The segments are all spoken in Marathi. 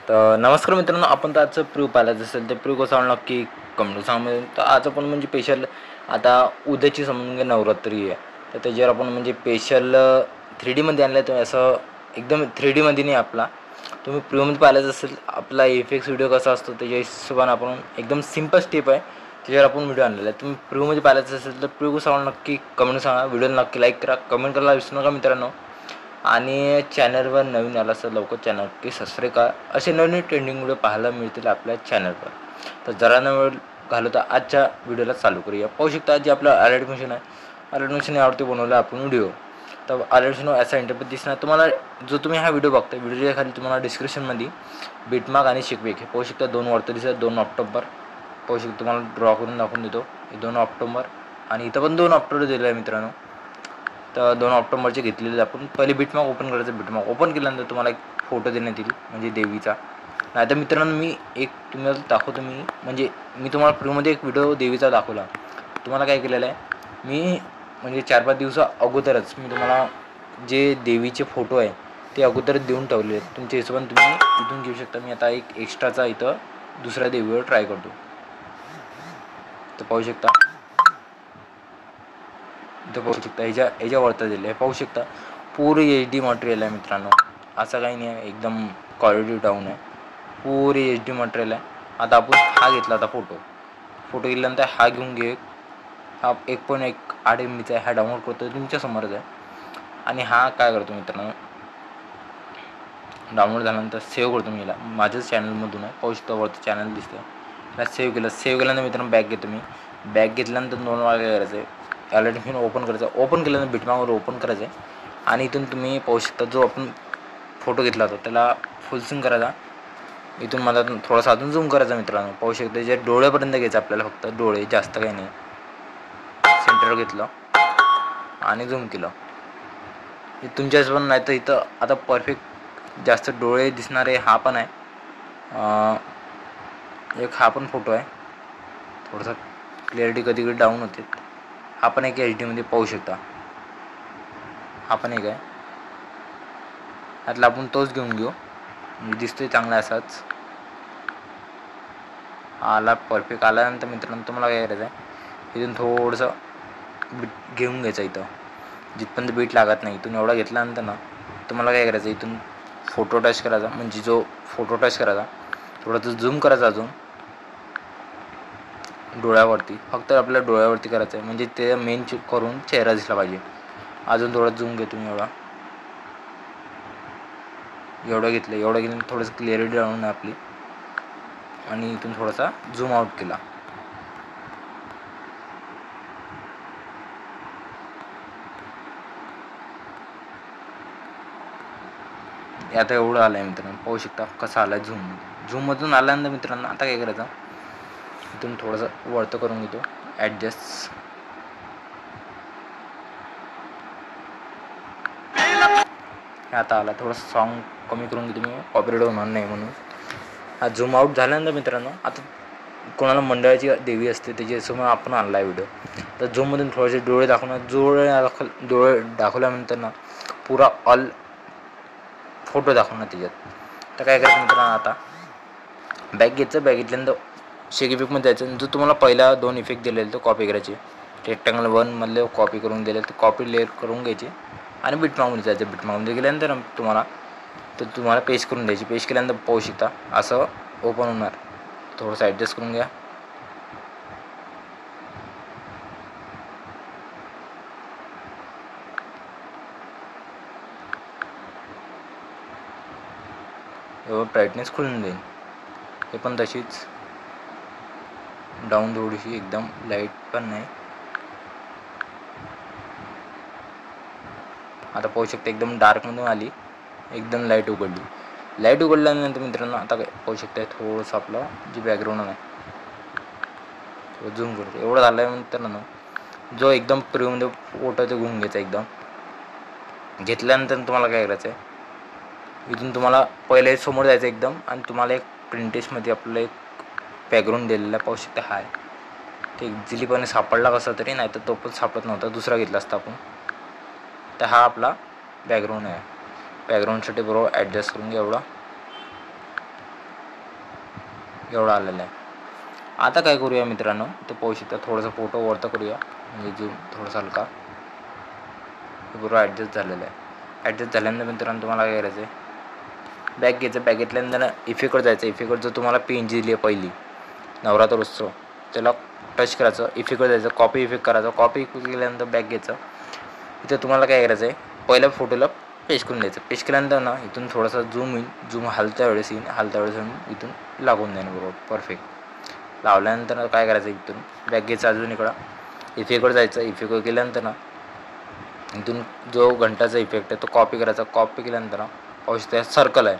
तर नमस्कार मित्रांनो, आपण तर आजचं प्रिव्ह्यू पाहायचं असेल तर प्रिव्ह्यू कसा होणार नक्की कमेंट सांगा. तर आज आपण म्हणजे स्पेशल आता उद्याची समजून घ्या नवरात्री आहे, तर त्याच्यावर आपण म्हणजे स्पेशल 3Dमध्ये आणलं आहे. तर असं एकदम 3Dमध्ये नाही, आपला तुम्ही प्रिव्ह्यूमध्ये पाहायचं असेल आपला इफेक्ट्स व्हिडिओ कसा असतो त्याच्या हिशोबाने आपण एकदम सिम्पल स्टेप आहे त्याच्यावर आपण व्हिडिओ आणलेला आहे. तुम्ही प्रिव्ह्यूमध्ये पाहायचं असेल तर प्रिव्ह्यू कसा होणार नक्की कमेंट सांगा. व्हिडिओला नक्की लाईक करा, कमेंट करायला विसरू नका मित्रांनो. आणि चॅनलवर नवीन आला असं लवकर चॅनल की सबस्क्राईब करा. असे नवीन ट्रेंडिंग व्हिडिओ पाहायला मिळतील आपल्या चॅनलवर. तर जरा न वेळ घालवता आजच्या व्हिडिओला चालू करूया. पाहू शकता जे आपलं अलर्ट मशीन आहे, अलर्ट मशीन यावरती बनवलं आपण व्हिडिओ. तर अलर्ट मशीन असा इंटरफेस दिसणार तुम्हाला. जो तुम्ही हा व्हिडिओ बघता व्हिडिओच्या खाली तुम्हाला डिस्क्रिप्शनमध्ये बिटमार्क आणि शिकवेक हे पाहू शकता. 2 वरती दिसतात, 2 ऑक्टोबर पाहू शकता. तुम्हाला ड्रॉ करून दाखवून देतो. 2 ऑक्टोबर आणि इथं पण 2 ऑक्टोबर दिलं आहे मित्रांनो. तर 2 ऑक्टोबरचे घेतलेले आपण पहिले बिटमार्क ओपन करायचं. बिटमार्क ओपन केल्यानंतर तुम्हाला एक फोटो देण्यात येईल म्हणजे देवीचा. नाही तर मित्रांनो मी एक तुम्हाला दाखवतो. मी तुम्हाला फ्रीमध्ये एक व्हिडिओ देवीचा दाखवला. तुम्हाला काय केलेलं आहे, मी म्हणजे 4-5 दिवसा अगोदरच मी तुम्हाला जे देवीचे फोटो आहे ते अगोदरच देऊन ठेवले आहेत. तुमच्या हिशोबाने तुम्ही इथून घेऊ शकता. मी आता एक एक्स्ट्राचा इथं दुसऱ्या देवीवर ट्राय करतो. तर पाहू शकता, इथं पाहू शकता ह्याच्या वरती दिलं आहे. पाहू शकता पुरे HD मटेरियल आहे मित्रांनो. असं काही नाही आहे, एकदम क्वालिटी डाऊन आहे. पुरे HD मटेरियल आहे. आता आपण हा घेतला, आता फोटो घेतल्यानंतर हा घेऊन घे. हा 1.8 MBचा आहे. हा डाउनलोड करतो तुमच्यासमोरच आहे. आणि हा काय करतो मित्रांनो, डाउनलोड झाल्यानंतर सेव्ह करतो मी याला. माझ्याच चॅनलमधून आहे. पाहू शकता वरती चॅनल दिसतं. याला सेव्ह केल्यानंतर मित्रांनो बॅक घेतो मी. बॅक घेतल्यानंतर 2 वेळा काय करायचं आहे, अलर्ट मशीन ओपन करायचं. ओपन केल्यानंतर बिटमार्कवर ओपन करायचं आहे. आणि इथून तुम्ही पाहू शकता जो आपण फोटो घेतला होता त्याला फुल स्क्रीन करायचा. इथून मला थोडासा अजून झूम करायचा मित्रांनो. पाहू शकता जे डोळ्यापर्यंत घ्यायचं आपल्याला, फक्त डोळे, जास्त काही नाही. सेंटर घेतलं आणि झूम केलं. हे तुमच्या हिशोबाने नाही तर इथं आता परफेक्ट जास्त डोळे दिसणारे हा पण आहे. एक हा पण फोटो आहे. थोडासा क्लिअरिटी कधी कधी डाऊन होते. हा पण एक HDमध्ये पाहू शकता. हा पण एक आहे. यातला आपण तोच घेऊन घेऊ, दिसतोय चांगला असाच. आला परफेक्ट. आल्यानंतर मित्रांनो तुम्हाला काय करायचं आहे, इथून थोडंसं बीट घेऊन घ्यायचं. इथं जिथपर्यंत बीट लागत नाही इथून एवढा घेतल्यानंतर ना तुम्हाला काय करायचं, इथून फोटो टच करायचा. म्हणजे जो फोटो टच करायचा थोडंसं झूम करायचा अजून डोळ्यावरती. फक्त आपल्या डोळ्यावरती करायचं आहे, म्हणजे ते मेन करून चेहरा दिसला पाहिजे. अजून थोडा झूम घेतो मी. एवढं घेतलं थोडंसं क्लिअरिटी डाऊन आहे आपली. आणि इथून थोडासा झूम आउट केला. आता एवढं आलं आहे मित्रांनो. पाहू शकता कसं आलं आहे झूममधून आल्यानंतर मित्रांनो आता काय करायचं, इथून थोडंसं वरतं करून घेतो ॲडजस्ट. आता आला. थोडंसं सॉन्ग कमी करून घेतो मी, कॉपीराइट होणार नाही म्हणून. हा झूम आउट झाल्यानंतर मित्रांनो आता कोणाला मंडळाची देवी असते त्याच्यासमोर आपण आणला आहे व्हिडिओ. तर झूममधून थोडेसे डोळे डोळे दाखवल्यानंतर ना पुरा ऑल फोटो दाखवणार त्याच्यात. तर काय करायचं मित्रांनो, आता बॅग घेतल्यानंतर शेक इफेक्टमध्ये जायचं. जो तुम्हाला पहिला 2 इफेक्ट दिलेले तो कॉपी करायचे. रेक्टँगल 1मधले कॉपी करून दिले तर कॉपी लेअर करून घ्यायची आणि बिटमार्कमध्ये जायचं. बिटमार्कमध्ये गेल्यानंतर तुम्हाला पेस्ट करून द्यायची. पेस्ट केल्यानंतर पाहू शकता असं ओपन होणार. थोडंसं ॲडजस्ट करून घ्या. एवढं ब्राईटनेस खुलून जाईल. हे पण तशीच डाऊन थोडीशी, एकदम लाईट पण नाही. आता पाहू शकता एकदम डार्कमधून आली, एकदम लाईट उघडल्यानंतर मित्रांनो आता काय पाहू शकता, थोडंसं आपलं जे बॅकग्राऊंड आहे झूम करतो. एवढं झाल्यानंतर ना जो एकदम प्रिव्ह्यूमध्ये फोटो ते घेऊन घ्यायचा. एकदम घेतल्यानंतर तुम्हाला काय करायचं आहे, इथून तुम्हाला पहिले समोर जायचं एकदम. आणि तुम्हाला एक प्रिंटेशमध्ये आपलं एक बॅकग्राऊंड दिलेला पाहू शकता. हाय ते इझिलीपणे सापडला कसा तरी, नाही तर तो पण सापडत नव्हता, दुसरा घेतला असता आपण. तर हा आपला बॅकग्राऊंड आहे. बॅकग्राऊंडसाठी बरोबर ॲडजस्ट करून घ्या. एवढा एवढं आलेलं आहे. आता काय करूया मित्रांनो, तो पाहू शकता थोडंसं फोटो वरतं करूया, म्हणजे झूम थोडंसं हलका, बरोबर ॲडजस्ट झालेलं आहे. ॲडजस्ट झाल्यानंतर मित्रांनो तुम्हाला काय करायचं आहे, बॅग घ्यायचं. बॅग घेतल्यानंतर इफेक्टवर जायचं. इफेक्टवर जो तुम्हाला पेन दिली आहे पहिली नवरात्र उत्सव, त्याला टच करायचं. इफेक्टवर जायचं, कॉपी इफेक्ट करायचं. कॉपी इफेक्ट केल्यानंतर बॅग घ्यायचं. इथं तुम्हाला काय करायचं आहे, पहिल्या फोटोला पेस्ट करून द्यायचं. पेस्ट केल्यानंतर ना इथून थोडासा झूम येईल. झूम हलत्या वेळेस येईल, हलत्या वेळेस इथून लागून द्यायला बरोबर परफेक्ट. लावल्यानंतर काय करायचं, इथून बॅग घ्यायचं. अजून इकडं इफेक्टवर जायचं. इफेक्टवर गेल्यानंतर ना इथून जो घंटाचा इफेक्ट आहे तो कॉपी करायचा. कॉपी केल्यानंतर ना पाहू शकता सर्कल आहे,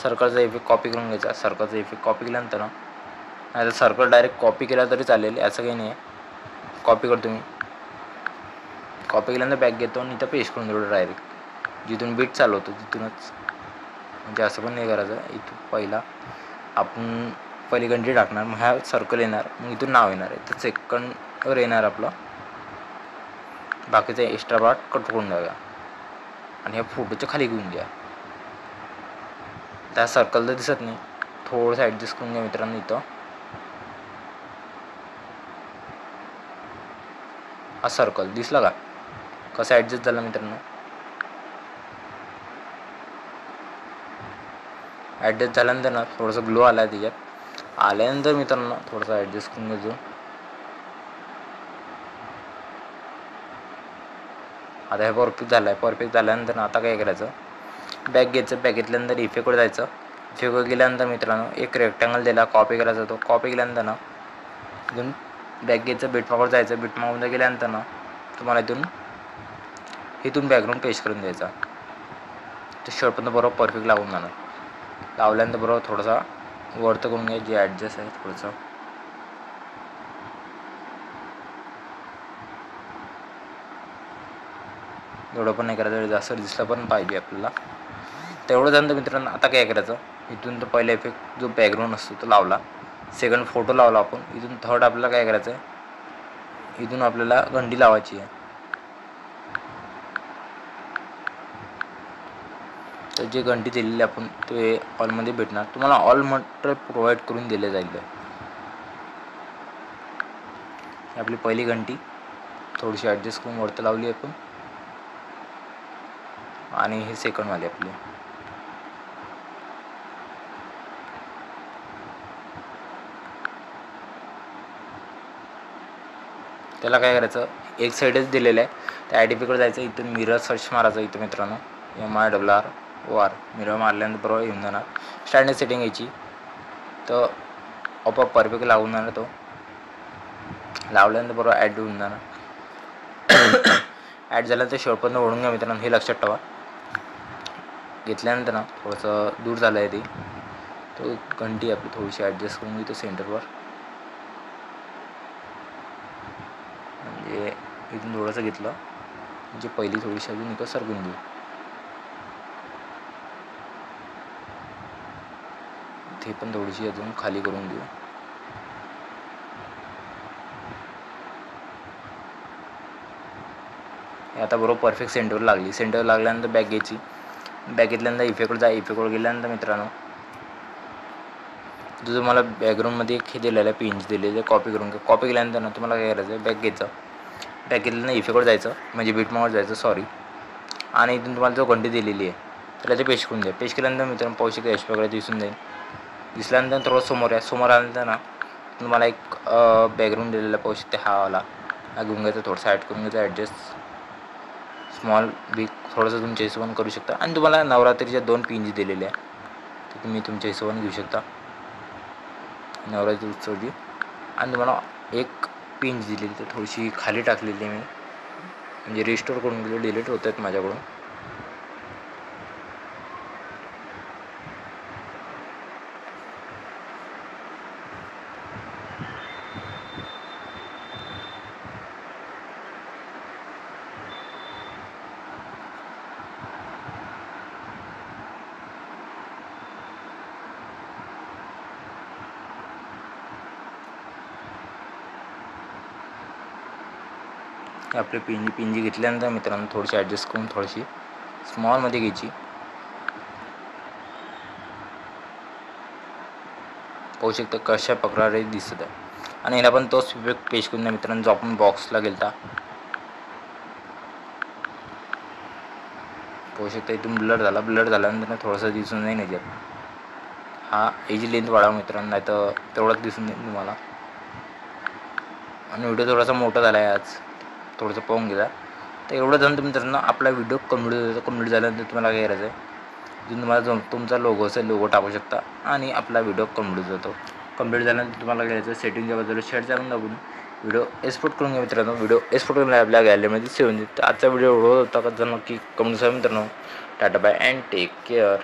सर्कलचा इफेक्ट कॉपी करून घ्यायचा. सर्कलचा इफेक्ट कॉपी केल्यानंतर ना, नाही तर सर्कल डायरेक्ट कॉपी केला तरी चालेल, असं काही नाही आहे. कॉपी करतो मी. कॉपी केल्यानंतर बॅग घेतो आणि इथं पेस्ट करून देतो डायरेक्ट. जिथून बीट चालू होतो तिथूनच, म्हणजे असं पण नाही करायचं. इथून पहिला आपण पहिली घंटी टाकणार, मग ह्या सर्कल येणार, मग इथून नाव येणार आहे, तर सेकंडवर येणार आपलं. बाकीचा एक्स्ट्रा पार्ट कट करून द्यावा आणि ह्या फोटोच्या खाली घेऊन द्या. त्या सर्कल तर दिसत नाही, थोडंसं ॲडजस्ट करून घ्या मित्रांनो. इथं हा सर्कल दिसला का, कसं ॲडजस्ट झालं मित्रांनो. ॲडजस्ट झाल्यानंतर ना थोडंसं ग्लो आला आहे त्याच्यात. आल्यानंतर मित्रांनो थोडंसं ॲडजस्ट करून घ्यायचो. आता हे परफेक्ट झालं आहे. परफेक्ट झाल्यानंतर आता काय करायचं, बॅग घ्यायचं. बॅग घेतल्यानंतर इफेक्टवर जायचं. इफेक्टवर गेल्यानंतर मित्रांनो एक रेक्टँगल दिला, कॉपी करायचा. तो कॉपी केल्यानंतर ना इथून बॅग घ्यायचं, बिटमार्कवर जायचं. बिटमार्कमध्ये गेल्यानंतर ना तुम्हाला इथून बॅकग्राऊंड पेस्ट करून द्यायचा. तो शर्ट पण बरोबर परफेक्ट लागून जाणार. लावल्यानंतर बरोबर थोडासा वरतं करून घ्या, जे ॲडजस्ट आहे थोडंसं. एवढं पण नाही करायचं, जास्त दिसलं पण पाहिजे आपल्याला. तेवढं झालं मित्रांनो. आता काय करायचं, इथून तो पहिला इफेक्ट जो बॅकग्राऊंड असतो तो लावला. सेकंड फोटो लावला आपण. इथून थर्ड आपल्याला काय करायचं आहे, इथून आपल्याला घंटी लावायची आहे. तर जे घंटी दिलेली आपण ते ऑलमध्ये भेटणार तुम्हाला. ऑल मटेरियल प्रोव्हाइड करून दिले जाईल. आपली पहिली घंटी थोडीशी ॲडजस्ट करून वरती लावली आपण, आणि हे सेकंडवाली आपली. त्याला काय करायचं, एक साईडच दिलेलं आहे. त्या ॲडिपीकडे जायचं. इथून मिरर सर्च मारायचं. इथं मित्रांनो MIRROR मिरर मारल्यानंतर बरोबर येऊन जाणार. स्टँडर्ड सेटिंग यायची, तर आपोआप परफेक्ट लागून जाणार. तो लावल्यानंतर बरोबर ॲड होऊन जाणार. ॲड झाल्यानंतर शेवटपर्यंत ओढून घ्या मित्रांनो, हे लक्षात ठेवा. घेतल्यानंतर ना थोडंसं दूर झालं आहे ते, तो घंटी आपली थोडीशी ॲडजस्ट करून घेतो सेंटरवर. म्हणजे इथून थोडंसं घेतलं म्हणजे पहिली थोडीशी अजून इथं सरकून देऊ. ते पण थोडीशी अजून खाली करून देऊ. आता बरोबर परफेक्ट सेंटरवर लागली. सेंटरवर लागल्यानंतर बॅग घ्यायची. बॅग घेतल्यानंतर इफेक्टवर जा. इफेक्टवर गेल्यानंतर मित्रांनो जो तुम्हाला बॅकग्राऊंडमध्ये एक हे दिलेलं आहे, पिंच दिलेलं आहे, कॉपी करून घ्या. कॉपी केल्यानंतर ना तुम्हाला काय करायचं आहे, बॅग घ्यायचं. बॅग घेतल्यानंतर इफेक्टवर जायचं, म्हणजे बिटमार्कवर जायचं सॉरी, आणि इथून तुम्हाला जो घंटी दिलेली आहे त्याला ते पेस्ट करून द्या. पेस्ट केल्यानंतर मित्रांनो पाहू शकता एच वगैरे दिसून जाईल. दिसल्यानंतर थोडं समोर आहे. समोर आल्यानंतर ना तुम्हाला एक बॅकग्राऊंड दिलेला पाहू शकते, हा वाला. हा घेऊन घ्यायचा, थोडंसं ॲड करून घ्यायचं. ॲडजस्ट स्मॉल बिग थोडंसं तुमच्या हिशोबाने करू शकता. आणि तुम्हाला नवरात्रीच्या 2 पिंज दिलेल्या आहे, तर तुम्ही तुमच्या हिशोबाने घेऊ शकता नवरात्री उत्सवची. आणि तुम्हाला एक पिंच दिलेली तर थोडीशी खाली टाकलेली मी, म्हणजे रिस्टोर करून दिले, डिलीट होत आहेत माझ्याकडून. आपली पिंजी घेतल्यानंतर मित्रांनो थोडीशी ॲडजस्ट करून थोडीशी स्मॉलमध्ये घ्यायची. पाहू शकता कशा प्रकारे दिसत आहे. आणि याला पण तोच इफेक्ट पेश करून मित्रांनो जो आपण बॉक्सला गेलता पाहू शकता इथून ब्लर झाल्यानंतर थोडंसं दिसून नाही याच्यात. हा याची लेंथ वाढवा मित्रांनो, नाही तर तेवढंच दिसून येईल तुम्हाला. आणि व्हिडिओ थोडासा मोठा झाला आहे आज, थोडंसं पाहून घ्या. तर एवढं झालं मित्रांनो आपला व्हिडिओ कंप्लीट झाल्यानंतर तुम्हाला काय करायचं आहे, इथून तुम्हाला तुमचा लोगो असेल लोगो टाकू शकता आणि आपला व्हिडिओ कंप्लीट जातो. कंप्लीट झाल्यानंतर तुम्हाला काय करायचं, सेटिंगच्या बाजूला शेअर करून दाबून व्हिडिओ एक्सपोर्ट करून घ्या मित्रांनो. व्हिडिओ एक्सपोर्ट करून आपल्या गॅलरीमध्ये सेव्ह होऊन जाईल. तर आजचा व्हिडिओ एवढा होता का, जर नक्की कमेंट करा मित्रांनो. Tata bye and take care.